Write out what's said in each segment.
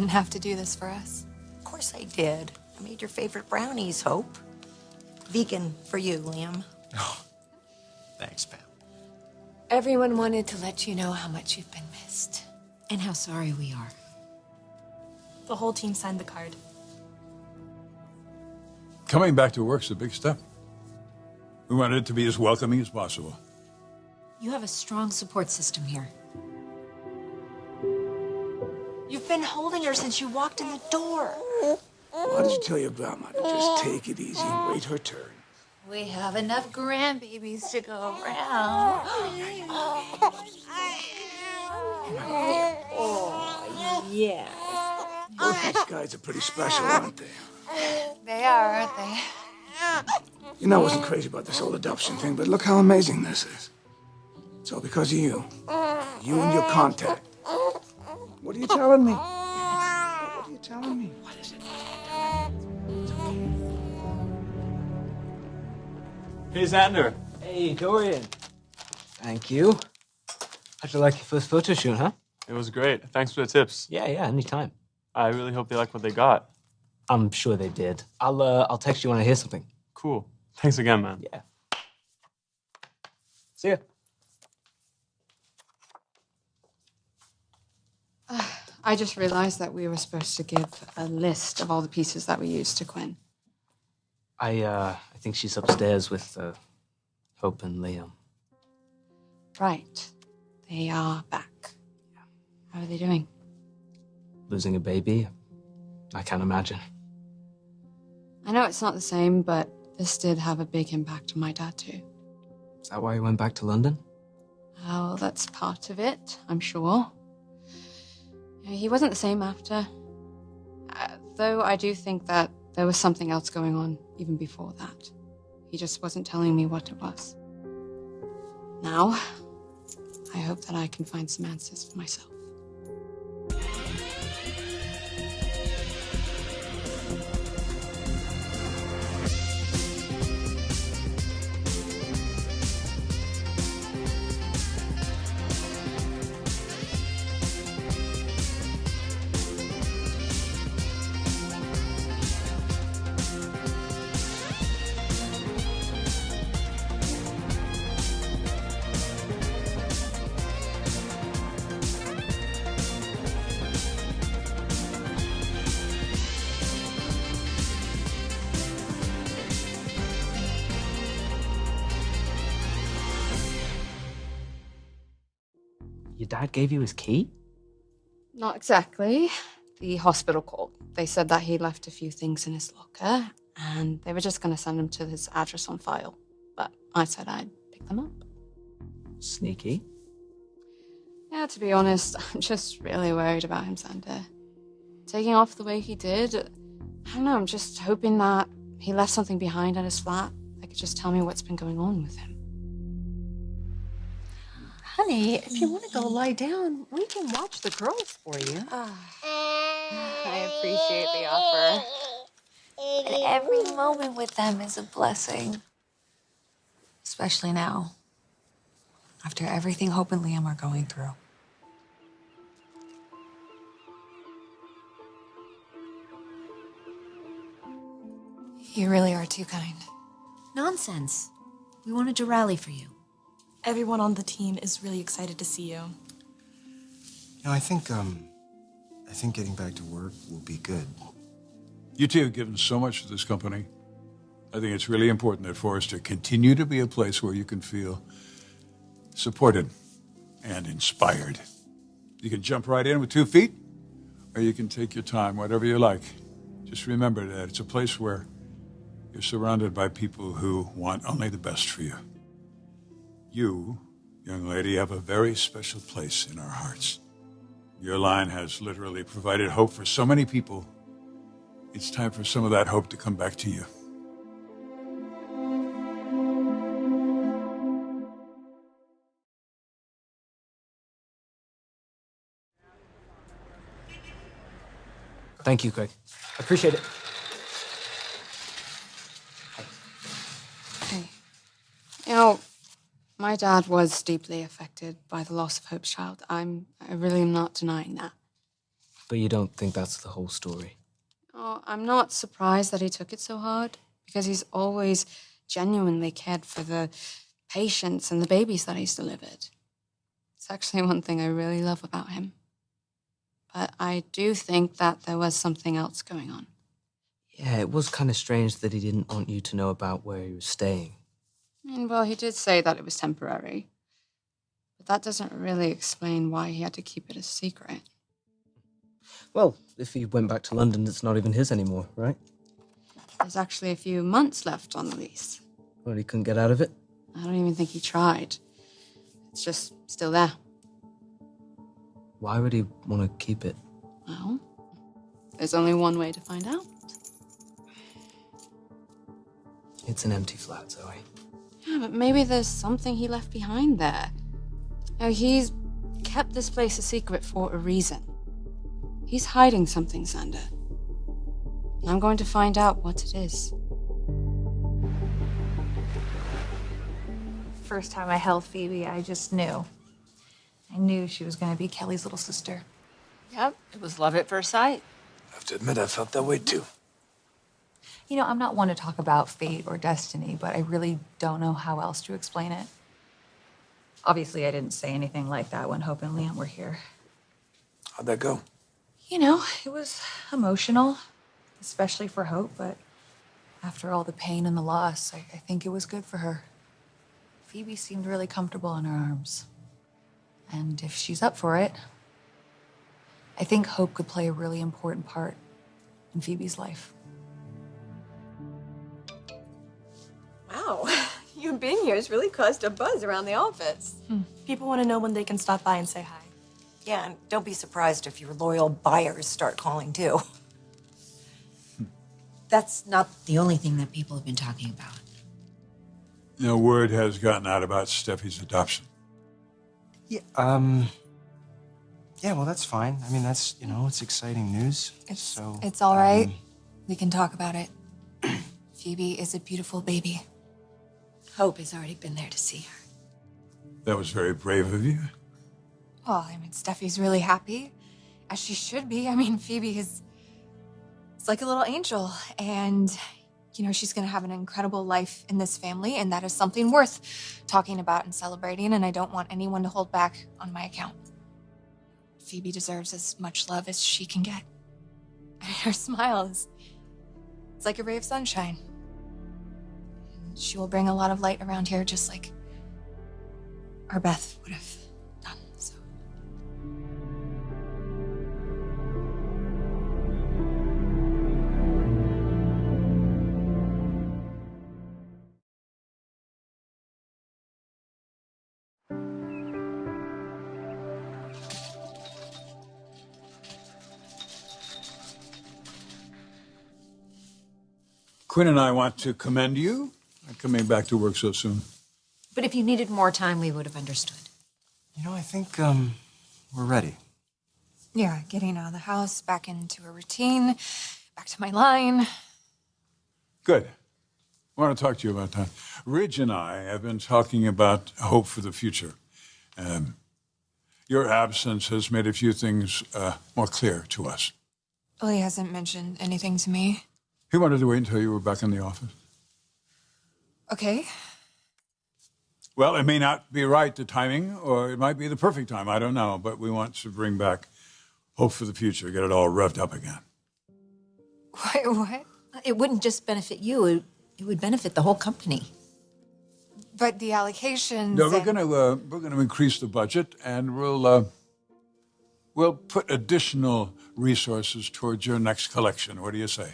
didn't have to do this for us. Of course I did. I made your favorite brownies, Hope. Vegan for you, Liam. Oh, thanks, Pam. Everyone wanted to let you know how much you've been missed. And how sorry we are. The whole team signed the card. Coming back to work's a big step. We wanted it to be as welcoming as possible. You have a strong support system here. You've been holding her since you walked in the door. Why did you tell your grandma to just take it easy and wait her turn? We have enough grandbabies to go around. Oh, yes. Those guys are pretty special, aren't they? They are, aren't they? You know I wasn't crazy about this whole adoption thing, but look how amazing this is. It's all because of you. You and your contact. What are you telling me? What are you telling me? What is it? Hey, Xander. Hey, Dorian. Thank you. How'd you like your first photo shoot, huh? It was great. Thanks for the tips. Yeah, anytime. I really hope they like what they got. I'm sure they did. I'll text you when I hear something. Cool. Thanks again, man. Yeah. See ya. I just realized that we were supposed to give a list of all the pieces that we used to Quinn. I think she's upstairs with Hope and Liam. Right. They are back. Yeah. How are they doing? Losing a baby? I can't imagine. I know it's not the same, but this did have a big impact on my dad, too. Is that why you went back to London? Well, that's part of it, I'm sure. He wasn't the same after. Though I do think that there was something else going on even before that. He just wasn't telling me what it was. Now, I hope that I can find some answers for myself. Your dad gave you his key? Not exactly. The hospital called. They said that he left a few things in his locker, and they were just going to send him to his address on file. But I said I'd pick them up. Sneaky. Yeah, to be honest, I'm just really worried about him, Xander. Taking off the way he did, I don't know, I'm just hoping that he left something behind at his flat that could just tell me what's been going on with him. Honey, if you want to go lie down, we can watch the girls for you. I appreciate the offer. And every moment with them is a blessing. Especially now, after everything Hope and Liam are going through. You really are too kind. Nonsense. We wanted to rally for you. Everyone on the team is really excited to see you. You know, I think getting back to work will be good. You two have given so much to this company. I think it's really important that Forrester continue to be a place where you can feel supported and inspired. You can jump right in with 2 feet, or you can take your time, whatever you like. Just remember that it's a place where you're surrounded by people who want only the best for you. You, young lady, have a very special place in our hearts. Your line has literally provided hope for so many people. It's time for some of that hope to come back to you. Thank you, Greg. I appreciate it. Hey. You know, my dad was deeply affected by the loss of Hope's child. I really am not denying that. But you don't think that's the whole story? Oh, I'm not surprised that he took it so hard, because he's always genuinely cared for the patients and the babies that he's delivered. It's actually one thing I really love about him. But I do think that there was something else going on. Yeah, it was kind of strange that he didn't want you to know about where he was staying. Well, he did say that it was temporary. But that doesn't really explain why he had to keep it a secret. Well, if he went back to London, it's not even his anymore, right? There's actually a few months left on the lease. Well, he couldn't get out of it? I don't even think he tried. It's just still there. Why would he want to keep it? Well, there's only one way to find out. It's an empty flat, Zoe. Yeah, but maybe there's something he left behind there. Now, he's kept this place a secret for a reason. He's hiding something, Xander. And I'm going to find out what it is. First time I held Phoebe, I just knew. I knew she was going to be Kelly's little sister. Yep, it was love at first sight. I have to admit, I felt that way too. You know, I'm not one to talk about fate or destiny, but I really don't know how else to explain it. Obviously, I didn't say anything like that when Hope and Liam were here. How'd that go? You know, it was emotional, especially for Hope, but after all the pain and the loss, I think it was good for her. Phoebe seemed really comfortable in her arms. And if she's up for it, I think Hope could play a really important part in Phoebe's life. Wow, you being here has really caused a buzz around the office. People want to know when they can stop by and say hi. Yeah, and don't be surprised if your loyal buyers start calling too. That's not the only thing that people have been talking about. No word has gotten out about Steffi's adoption. Yeah, yeah, well, that's fine. I mean, that's, you know, it's exciting news. It's all right. We can talk about it. Phoebe is a beautiful baby. Hope has already been there to see her. That was very brave of you. Well, I mean, Steffi's really happy, as she should be. I mean, Phoebe is... It's like a little angel, and, you know, she's going to have an incredible life in this family, and that is something worth talking about and celebrating, and I don't want anyone to hold back on my account. Phoebe deserves as much love as she can get. And her smile is... It's like a ray of sunshine. She will bring a lot of light around here, just like our Beth would have done, so. Quinn and I want to commend you on coming back to work so soon. But if you needed more time, we would have understood. You know, I think, we're ready. Yeah, getting out of the house, back into a routine, back to my line. Good. I want to talk to you about that. Ridge and I have been talking about hope for the future. Your absence has made a few things more clear to us. Well, he hasn't mentioned anything to me. He wanted to wait until you were back in the office. Okay. Well, it may not be right, the timing, or it might be the perfect time. I don't know. But we want to bring back hope for the future, get it all revved up again. What? It wouldn't just benefit you, it would benefit the whole company. But the allocations... No, we're gonna increase the budget, and we'll put additional resources towards your next collection. What do you say?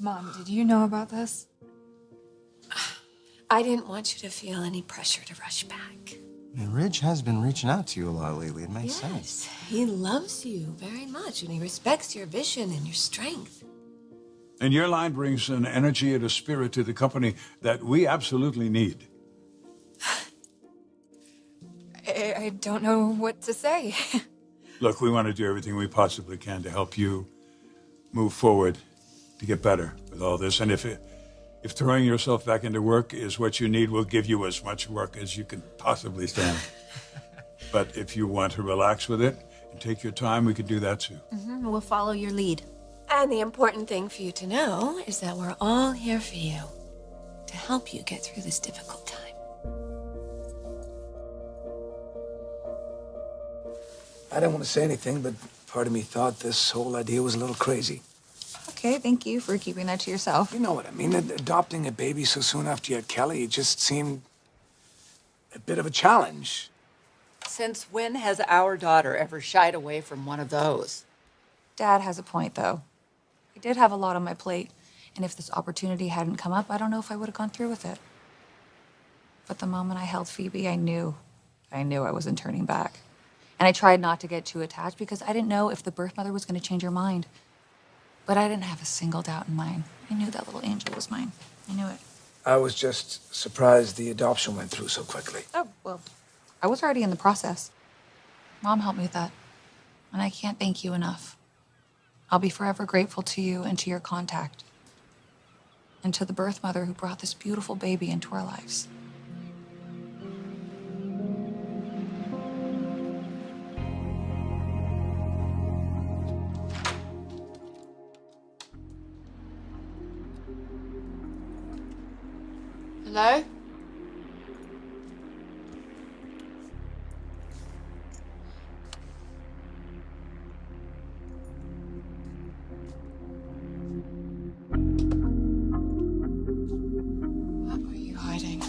Mom, did you know about this? I didn't want you to feel any pressure to rush back. And Ridge has been reaching out to you a lot lately. It makes sense. He loves you very much, and he respects your vision and your strength. And your line brings an energy and a spirit to the company that we absolutely need. I don't know what to say. Look, we want to do everything we possibly can to help you move forward, to get better with all this. And if throwing yourself back into work is what you need, we'll give you as much work as you can possibly stand. But if you want to relax with it, Take your time, we could do that too. We'll follow your lead. And the important thing for you to know is that we're all here for you to help you get through this difficult time. I didn't want to say anything, but part of me thought this whole idea was a little crazy. Okay, thank you for keeping that to yourself. You know what I mean? Adopting a baby so soon after you had Kelly, it just seemed a bit of a challenge. Since when has our daughter ever shied away from one of those? Dad has a point, though. I did have a lot on my plate, and if this opportunity hadn't come up, I don't know if I would have gone through with it. But the moment I held Phoebe, I knew I wasn't turning back. And I tried not to get too attached because I didn't know if the birth mother was going to change her mind. But I didn't have a single doubt in mine. I knew that little angel was mine. I knew it. I was just surprised the adoption went through so quickly. Oh, well, I was already in the process. Mom helped me with that. And I can't thank you enough. I'll be forever grateful to you and to your contact. And to the birth mother who brought this beautiful baby into our lives. Hello? What are you hiding?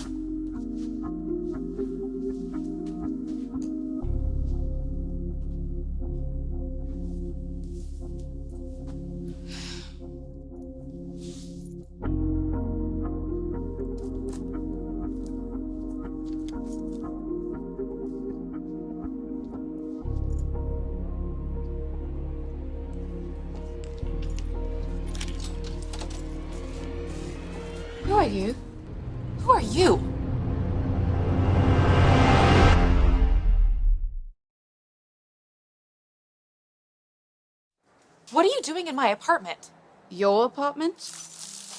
Who are you? Who are you? What are you doing in my apartment? Your apartment?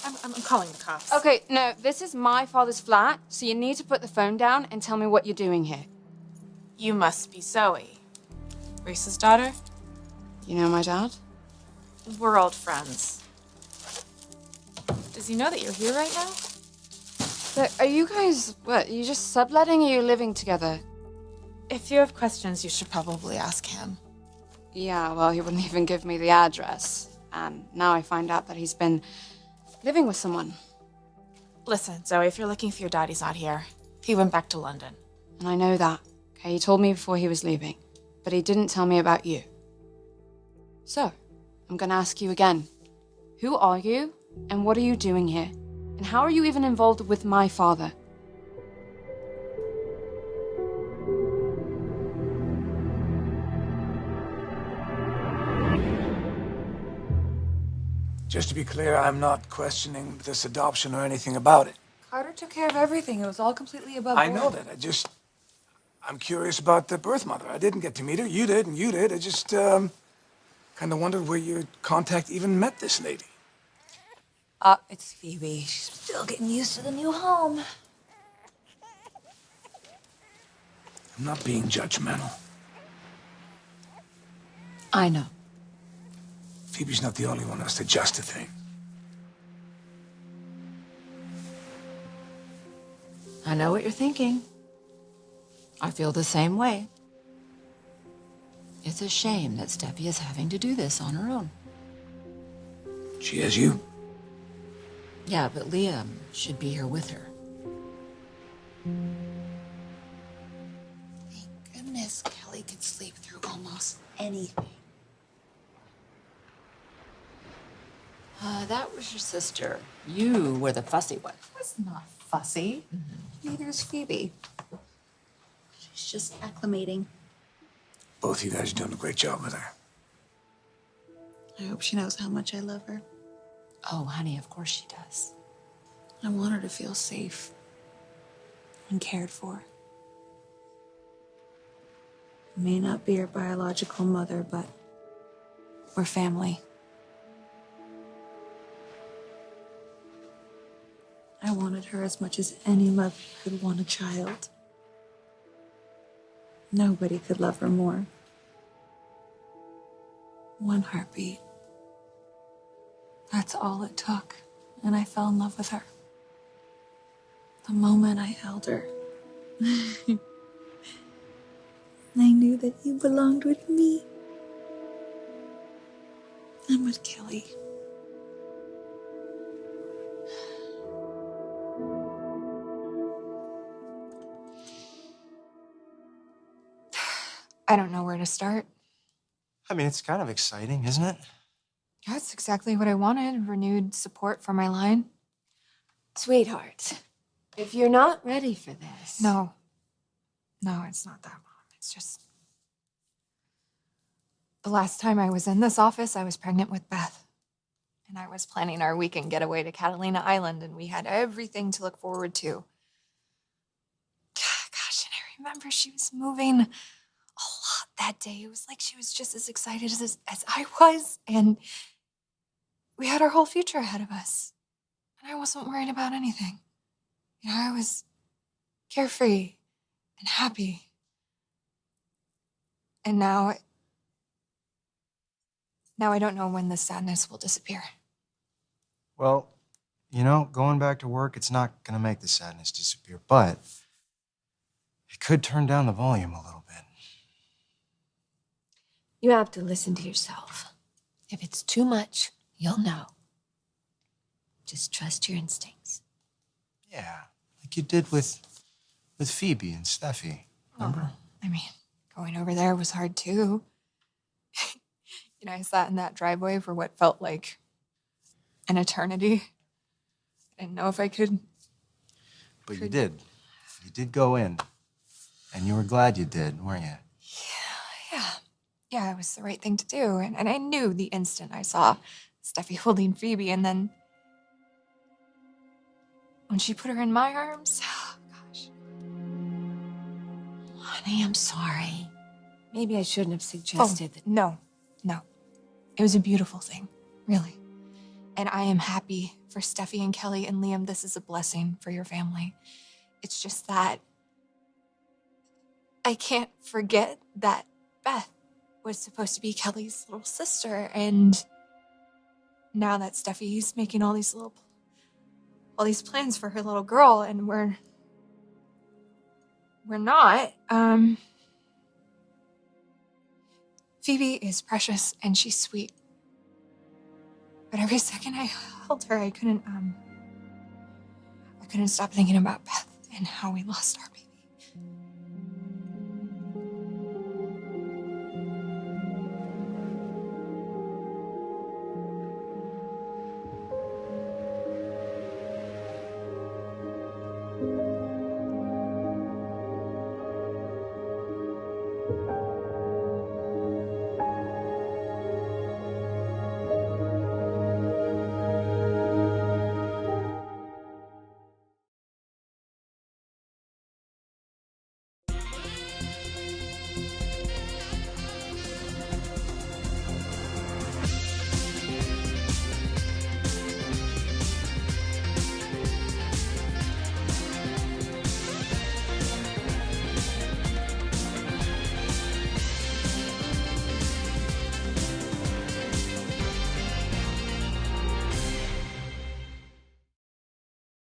I'm calling the cops. Okay, no, this is my father's flat, so you need to put the phone down and tell me what you're doing here. You must be Zoe. Reese's daughter? You know my dad? We're old friends. Does he know that you're here right now? But are you guys, what, you just subletting or are you living together? If you have questions, you should probably ask him. Yeah, well, he wouldn't even give me the address. And now I find out that he's been living with someone. Listen, Zoe, if you're looking for your dad, he's not here. He went back to London. And I know that. Okay, he told me before he was leaving. But he didn't tell me about you. So, I'm gonna ask you again. Who are you? And what are you doing here? And how are you even involved with my father? Just to be clear, I'm not questioning this adoption or anything about it. Carter took care of everything. It was all completely above I board. know that. I'm curious about the birth mother. I didn't get to meet her. You did, and you did. I just, kind of wondered where your contact even met this lady. It's Phoebe. She's still getting used to the new home. I'm not being judgmental. I know. Phoebe's not the only one who has to adjust to things. I know what you're thinking. I feel the same way. It's a shame that Steffi is having to do this on her own. She has you? Yeah, but Liam should be here with her. Thank goodness Kelly could sleep through almost anything. That was your sister. You were the fussy one. That's not fussy. Neither is Phoebe. She's just acclimating. Both you guys are doing a great job with her. I hope she knows how much I love her. Oh, honey, of course she does. I want her to feel safe and cared for. I may not be her biological mother, but we're family. I wanted her as much as any mother could want a child. Nobody could love her more. One heartbeat. That's all it took, and I fell in love with her. The moment I held her, I knew that you belonged with me. And with Kelly. I don't know where to start. I mean, it's kind of exciting, isn't it? That's exactly what I wanted. Renewed support for my line. Sweetheart, if you're not ready for this... No, it's not that, Mom. It's just... The last time I was in this office, I was pregnant with Beth. And I was planning our weekend getaway to Catalina Island, and we had everything to look forward to. Gosh, and I remember she was moving a lot that day. It was like she was just as excited as I was, and we had our whole future ahead of us. And I wasn't worried about anything. You know, I was carefree and happy. And now I don't know when the sadness will disappear. Well, you know, going back to work, it's not going to make the sadness disappear, but it could turn down the volume a little bit. You have to listen to yourself. If it's too much, you'll know. Just trust your instincts. Yeah, like you did with Phoebe and Steffi, remember? I mean, going over there was hard too. You know, I sat in that driveway for what felt like an eternity. I didn't know if I could. But you did. You did go in. And you were glad you did, weren't you? Yeah, it was the right thing to do. And I knew the instant I saw Steffi holding Phoebe, and then when she put her in my arms, oh gosh. Honey, I'm sorry. Maybe I shouldn't have suggested that. No. It was a beautiful thing, really. And I am happy for Steffi and Kelly and Liam. This is a blessing for your family. It's just that I can't forget that Beth was supposed to be Kelly's little sister, and now that Steffi's making all these plans for her little girl, and we're not. Phoebe is precious and she's sweet, but every second I held her, I couldn't stop thinking about Beth and how we lost our baby.